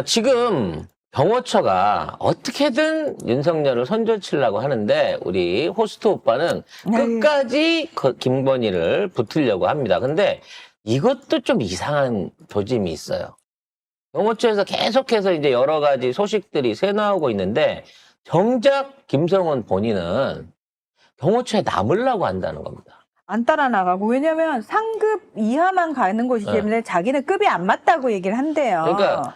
지금 경호처가 어떻게든 윤석열을 손절치려고 하는데 우리 호스트 오빠는 끝까지 김건희를 붙으려고 합니다. 근데 이것도 좀 이상한 조짐이 있어요. 경호처에서 계속해서 이제 여러 가지 소식들이 새나오고 있는데 정작 김성원 본인은 경호처에 남으려고 한다는 겁니다. 안 따라 나가고, 왜냐면 상급 이하만 가는 곳이기 때문에 자기는 급이 안 맞다고 얘기를 한대요. 그러니까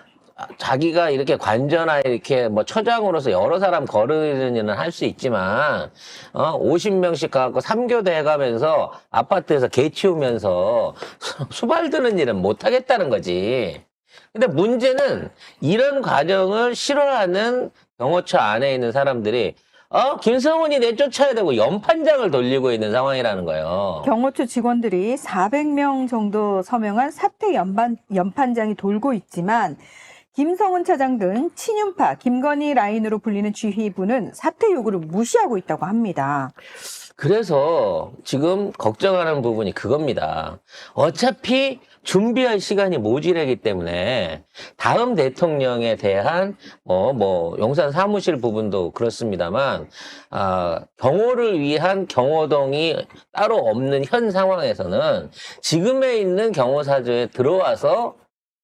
자기가 이렇게 관저나 이렇게 뭐 처장으로서 여러 사람 거르는 일은 할 수 있지만 50명씩 가갖고 3교대 해가면서 아파트에서 개 치우면서 수발 드는 일은 못 하겠다는 거지. 근데 문제는 이런 과정을 싫어하는 경호처 안에 있는 사람들이 김성훈이 내쫓아야 되고 연판장을 돌리고 있는 상황이라는 거예요. 경호처 직원들이 400명 정도 서명한 사퇴 연판장이 돌고 있지만 김성훈 차장 등 친윤파 김건희 라인으로 불리는 지휘부는 사퇴 요구를 무시하고 있다고 합니다. 그래서 지금 걱정하는 부분이 그겁니다. 어차피 준비할 시간이 모자라기 때문에 다음 대통령에 대한 용산 사무실 부분도 그렇습니다만 경호를 위한 경호동이 따로 없는 현 상황에서는 지금에 있는 경호사조에 들어와서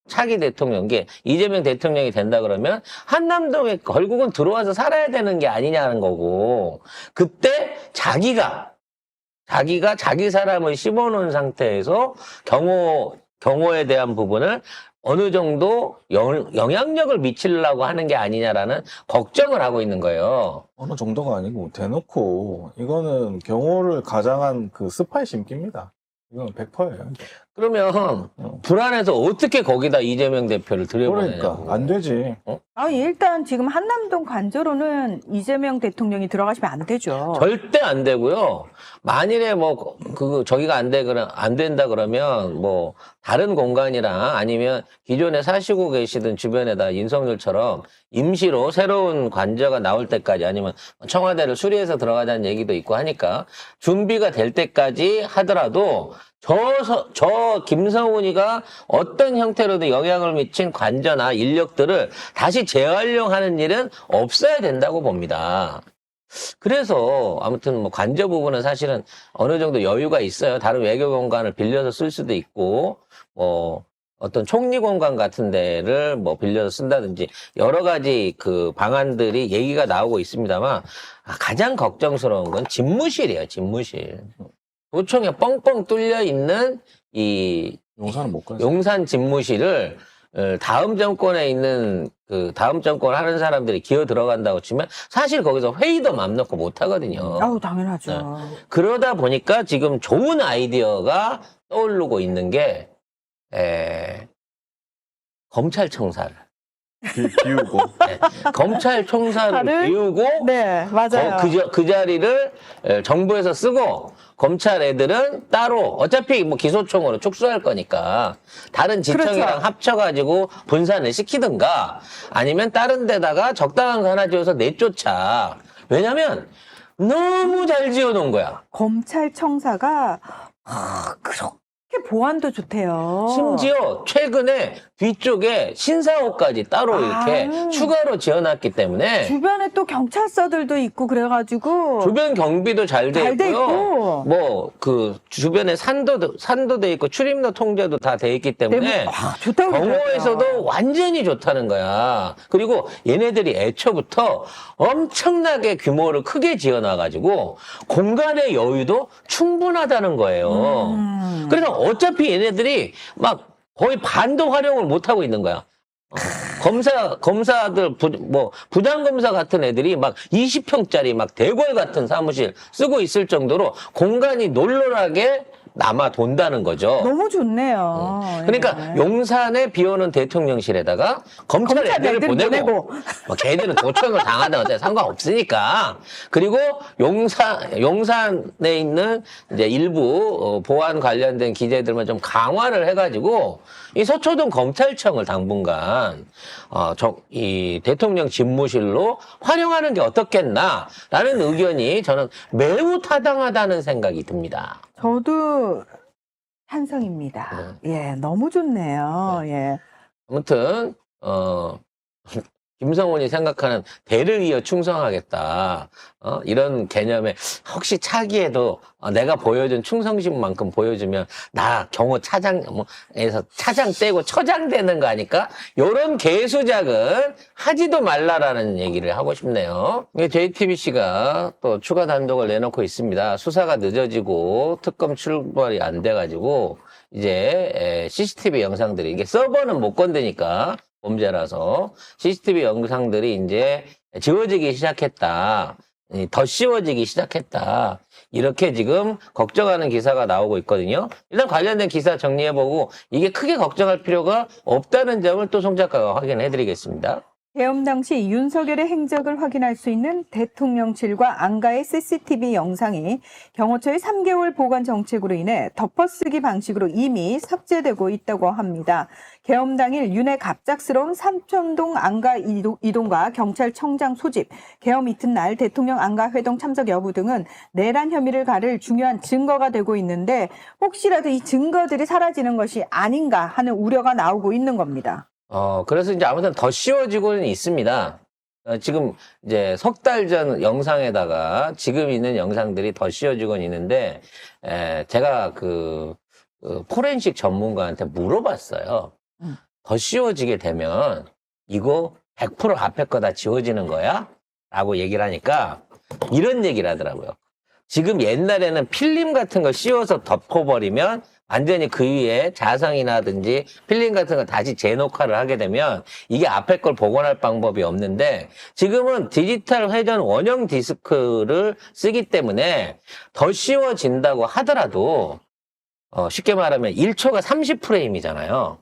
차기 대통령, 이재명 대통령이 된다 그러면 한남동에 결국은 들어와서 살아야 되는 게 아니냐는 거고, 그때 자기가 자기 사람을 심어놓은 상태에서 경호에 대한 부분을 어느 정도 영향력을 미치려고 하는 게 아니냐라는 걱정을 하고 있는 거예요. 어느 정도가 아니고 대놓고 이거는 경호를 가장한 그 스파이 심기입니다. 이건 100%예요. 그러면 불안해서 어떻게 거기다 이재명 대표를 들여보내냐고. 그러니까 안 되지. 일단 지금 한남동 관저로는 이재명 대통령이 들어가시면 안 되죠. 절대 안 되고요. 만일에 저기가 안 된다 그러면 다른 공간이랑 아니면 기존에 사시고 계시던 주변에다 윤석열처럼 임시로 새로운 관저가 나올 때까지 아니면 청와대를 수리해서 들어가자는 얘기도 있고 하니까 준비가 될 때까지 하더라도 저 김성훈이가 어떤 형태로든 영향을 미친 관저나 인력들을 다시 재활용하는 일은 없어야 된다고 봅니다. 그래서 아무튼 관저 부분은 사실은 어느 정도 여유가 있어요. 다른 외교 공간을 빌려서 쓸 수도 있고 어떤 총리 공간 같은 데를 빌려서 쓴다든지 여러 가지 그 방안들이 얘기가 나오고 있습니다만 가장 걱정스러운 건 집무실이에요. 집무실. 도청에 뻥뻥 뚫려 있는 이 용산은 못 가지. 용산 집무실을 다음 정권에 있는 다음 정권 하는 사람들이 기어 들어간다고 치면 사실 거기서 회의도 맘 놓고 못 하거든요. 당연하죠. 그러다 보니까 지금 좋은 아이디어가 떠오르고 있는 게 검찰청사를 비우고. 검찰청사를 비우고 네, 맞아요. 그 자리를 정부에서 쓰고 검찰 애들은 따로 어차피 기소총으로 축소할 거니까 다른 지청이랑 그렇죠. 합쳐가지고 분산을 시키든가 아니면 다른 데다가 적당한 거 하나 지어서 내쫓아. 왜냐면 너무 잘 지어놓은 거야. 검찰청사가 그렇게 보안도 좋대요. 심지어 최근에 뒤쪽에 신사옥까지 따로 이렇게 추가로 지어놨기 때문에 주변에 또 경찰서들도 있고 그래가지고 주변 경비도 잘 돼 잘 돼 있고요. 있고. 주변에 산도 돼 있고 출입로 통제도 다 돼 있기 때문에 좋다고 경호에서도 그러더라고요. 완전히 좋다는 거야. 그리고 얘네들이 애초부터 엄청나게 규모를 크게 지어놔가지고 공간의 여유도 충분하다는 거예요. 그래서 어차피 얘네들이 거의 반도 활용을 못 하고 있는 거야. 검사들, 부장검사 같은 애들이 20평짜리 대궐 같은 사무실 쓰고 있을 정도로 공간이 놀놀하게 남아 돈다는 거죠. 너무 좋네요. 그러니까 용산에 비오는 대통령실에다가 검찰 애들을 보내고 걔들은 도청을 당하든 어때 상관없으니까. 그리고 용산에 있는 이제 일부 보안 관련된 기재들만 좀 강화를 해가지고 이 서초동 검찰청을 당분간 이 대통령 집무실로 활용하는 게 어떻겠나라는 의견이 저는 매우 타당하다는 생각이 듭니다. 저도 찬성입니다. 예, 너무 좋네요. 예. 아무튼 김성훈이 생각하는 대를 이어 충성하겠다. 이런 개념에 혹시 차기에도 내가 보여준 충성심만큼 보여주면 나 경호 차장에서 차장 떼고 처장 되는 거 아닐까? 요런 개수작은 하지도 말라라는 얘기를 하고 싶네요. JTBC가 또 추가 단독을 내놓고 있습니다. 수사가 늦어지고 특검 출발이 안 돼가지고 이제 CCTV 영상들이 이게 서버는 못 건드니까 범죄라서 CCTV 영상들이 이제 지워지기 시작했다. 더 씌워지기 시작했다. 이렇게 지금 걱정하는 기사가 나오고 있거든요. 일단 관련된 기사 정리해보고 이게 크게 걱정할 필요가 없다는 점을 또 송 작가가 확인해드리겠습니다. 계엄 당시 윤석열의 행적을 확인할 수 있는 대통령실과 안가의 CCTV 영상이 경호처의 3개월 보관 정책으로 인해 덮어쓰기 방식으로 이미 삭제되고 있다고 합니다. 계엄 당일 윤의 갑작스러운 삼천동 안가 이동과 경찰청장 소집, 계엄 이튿날 대통령 안가 회동 참석 여부 등은 내란 혐의를 가를 중요한 증거가 되고 있는데 혹시라도 이 증거들이 사라지는 것이 아닌가 하는 우려가 나오고 있는 겁니다. 그래서 이제 아무튼 더 씌워지고는 있습니다. 지금 이제 석 달 전 영상에다가 지금 있는 영상들이 더 씌워지고는 있는데, 제가 그 포렌식 전문가한테 물어봤어요. 더 씌워지게 되면 이거 100% 앞에 거 다 지워지는 거야? 라고 얘기를 하니까 이런 얘기를 하더라고요. 지금 옛날에는 필름 같은 거 씌워서 덮어버리면 완전히 그 위에 자성이라든지 필름 같은 거 다시 재녹화를 하게 되면 이게 앞에 걸 복원할 방법이 없는데 지금은 디지털 회전 원형 디스크를 쓰기 때문에 더 씌워진다고 하더라도 쉽게 말하면 1초가 30프레임이잖아요.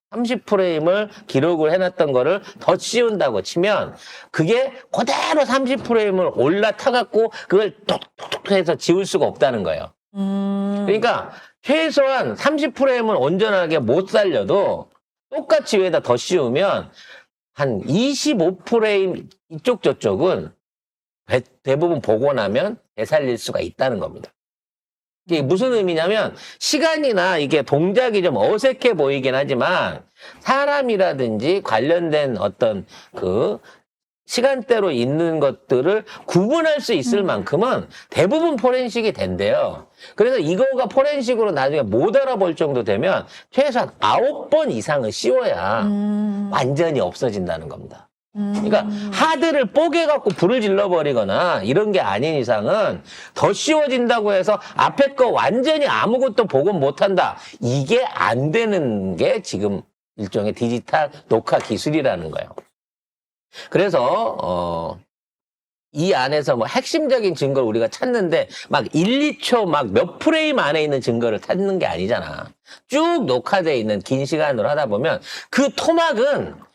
30프레임을 기록을 해놨던 거를 더 씌운다고 치면 그게 그대로 30프레임을 올라타갖고 그걸 톡톡톡 해서 지울 수가 없다는 거예요. 그러니까 최소한 30프레임을 온전하게 못 살려도 똑같이 위에다 더 씌우면 한 25프레임 이쪽 저쪽은 대부분 복원하면 되살릴 수가 있다는 겁니다. 이게 무슨 의미냐면 시간이나 이게 동작이 좀 어색해 보이긴 하지만 사람이라든지 관련된 어떤 그 시간대로 있는 것들을 구분할 수 있을 만큼은 대부분 포렌식이 된대요. 그래서 이거가 포렌식으로 나중에 못 알아볼 정도 되면 최소한 9번 이상은 씌워야 완전히 없어진다는 겁니다. 그러니까 하드를 뽀개갖고 불을 질러버리거나 이런 게 아닌 이상은 더 씌워진다고 해서 앞에 거 완전히 아무것도 복원 못한다. 이게 안 되는 게 지금 일종의 디지털 녹화 기술이라는 거예요. 그래서 이 안에서 뭐 핵심적인 증거를 우리가 찾는데 막 1, 2초 막 몇 프레임 안에 있는 증거를 찾는 게 아니잖아. 쭉 녹화되어 있는 긴 시간으로 하다 보면 그 토막은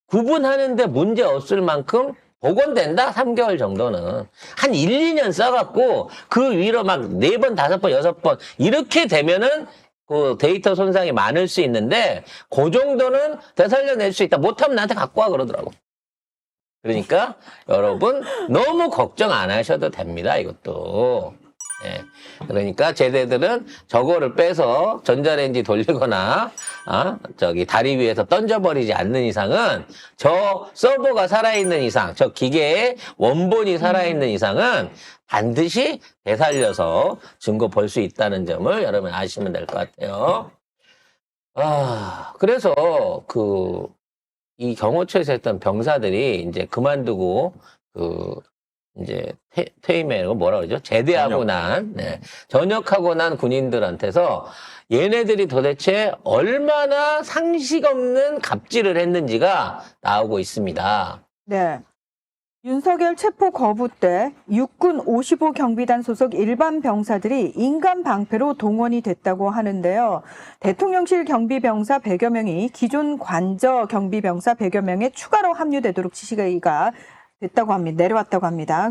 구분하는데 문제 없을 만큼 복원된다? 3개월 정도는. 한 1, 2년 써갖고 그 위로 막 4번, 5번, 6번 이렇게 되면은 그 데이터 손상이 많을 수 있는데 그 정도는 되살려낼 수 있다. 못하면 나한테 갖고 와 그러더라고. 그러니까 여러분 너무 걱정 안 하셔도 됩니다. 이것도. 예. 그러니까 쟤네들은 저거를 빼서 전자레인지 돌리거나 다리 위에서 던져버리지 않는 이상은 저 서버가 살아있는 이상, 저 기계의 원본이 살아있는 이상은 반드시 되살려서 증거 볼 수 있다는 점을 여러분 아시면 될 것 같아요. 그래서 이 경호처에서 했던 병사들이 이제 그만두고 이제 퇴임이라고 뭐라 그러죠? 제대하고 전역하고 난 군인들한테서 얘네들이 도대체 얼마나 상식 없는 갑질을 했는지가 나오고 있습니다. 네. 윤석열 체포 거부 때 육군 55 경비단 소속 일반 병사들이 인간 방패로 동원이 됐다고 하는데요. 대통령실 경비병사 100여 명이 기존 관저 경비병사 100여 명에 추가로 합류되도록 지시가 됐다고 합니다. 내려왔다고 합니다.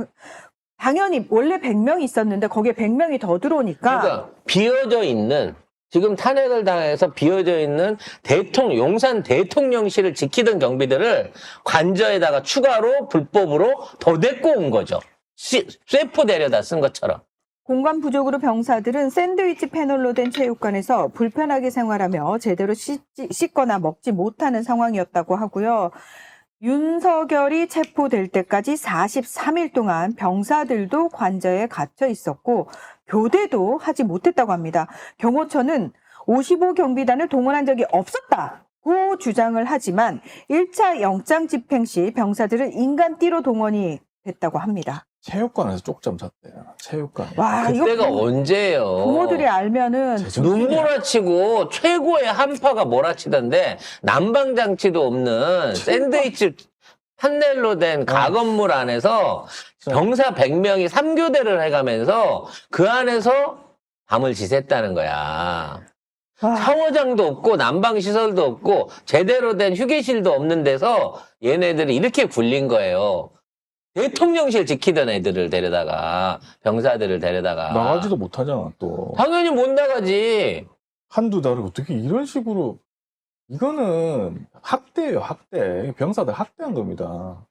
당연히 원래 100명이 있었는데 거기에 100명이 더 들어오니까 그러니까 비어져 있는 지금 탄핵을 당해서 비어져 있는 용산 대통령실을 지키던 경비들을 관저에다가 추가로 불법으로 더 데리고 온 거죠. 쇠포 데려다 쓴 것처럼. 공간 부족으로 병사들은 샌드위치 패널로 된 체육관에서 불편하게 생활하며 제대로 씻거나 먹지 못하는 상황이었다고 하고요. 윤석열이 체포될 때까지 43일 동안 병사들도 관저에 갇혀 있었고 교대도 하지 못했다고 합니다. 경호처는 55경비단을 동원한 적이 없었다고 주장을 하지만 1차 영장 집행 시 병사들은 인간띠로 동원이 됐다고 합니다. 체육관에서 쪽잠 잤대요. 체육관. 와, 이거 그때가 언제예요? 부모들이 알면은 눈 몰아치고 최고의 한파가 몰아치던데 난방장치도 없는 샌드위치 판넬로 된 가건물 안에서 병사 100명이 3교대를 해가면서 그 안에서 밤을 지샜다는 거야. 와, 샤워장도 없고 난방시설도 없고 제대로 된 휴게실도 없는 데서 얘네들이 이렇게 굴린 거예요. 대통령실 지키던 애들을 데려다가 병사들을 데려다가 나가지도 못하잖아, 또. 당연히 못 나가지. 한두 달을 어떻게 이런 식으로. 이거는 학대예요, 학대. 병사들 학대한 겁니다.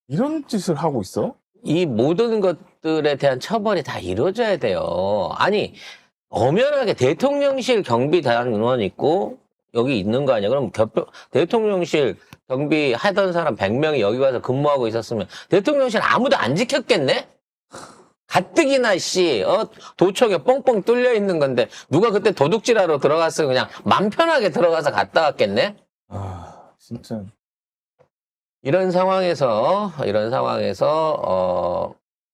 이런 짓을 하고 있어? 이 모든 것들에 대한 처벌이 다 이루어져야 돼요. 아니 엄연하게 대통령실 경비단원 있고 여기 있는 거 아니야? 그럼 대통령실 경비 하던 사람 100명이 여기 와서 근무하고 있었으면 대통령실 아무도 안 지켰겠네? 가뜩이나 도청에 뻥뻥 뚫려 있는 건데 누가 그때 도둑질하러 들어갔으면 그냥 맘 편하게 들어가서 갔다 왔겠네? 아, 진짜. 이런 상황에서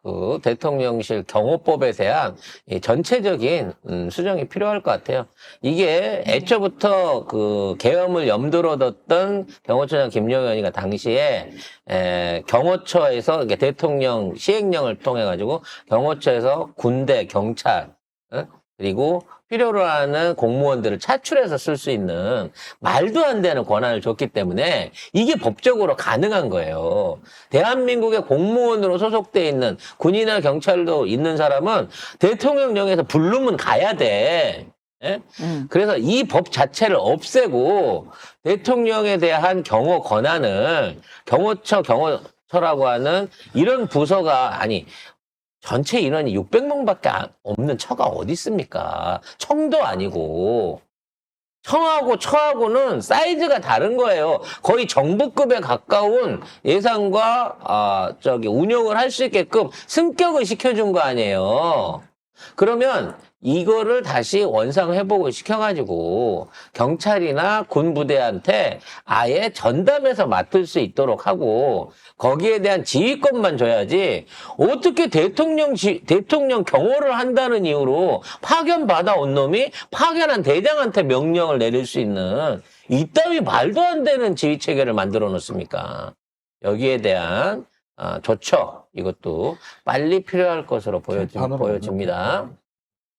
그 대통령실 경호법에 대한 이 전체적인 수정이 필요할 것 같아요. 이게 애초부터 그 계엄을 염두로 뒀던 경호처장 김용현이가 당시에 경호처에서 이게 대통령 시행령을 통해 가지고 경호처에서 군대, 경찰 그리고 필요로 하는 공무원들을 차출해서 쓸 수 있는 말도 안 되는 권한을 줬기 때문에 이게 법적으로 가능한 거예요. 대한민국의 공무원으로 소속돼 있는 군이나 경찰도 있는 사람은 대통령령에서 부르면 가야 돼. 예? 그래서 이 법 자체를 없애고 대통령에 대한 경호 권한을 경호처라고 하는 이런 부서가 전체 인원이 600명밖에 없는 처가 어디 있습니까? 청도 아니고. 청하고 처하고는 사이즈가 다른 거예요. 거의 정부급에 가까운 예산과 운영을 할 수 있게끔 승격을 시켜준 거 아니에요. 그러면 이거를 다시 원상회복을 시켜가지고 경찰이나 군부대한테 아예 전담해서 맡을 수 있도록 하고 거기에 대한 지휘권만 줘야지 어떻게 대통령 경호를 한다는 이유로 파견 받아온 놈이 파견한 대장한테 명령을 내릴 수 있는 이따위 말도 안 되는 지휘 체계를 만들어 놓습니까? 여기에 대한 조처 이것도 빨리 필요할 것으로 보여집니다.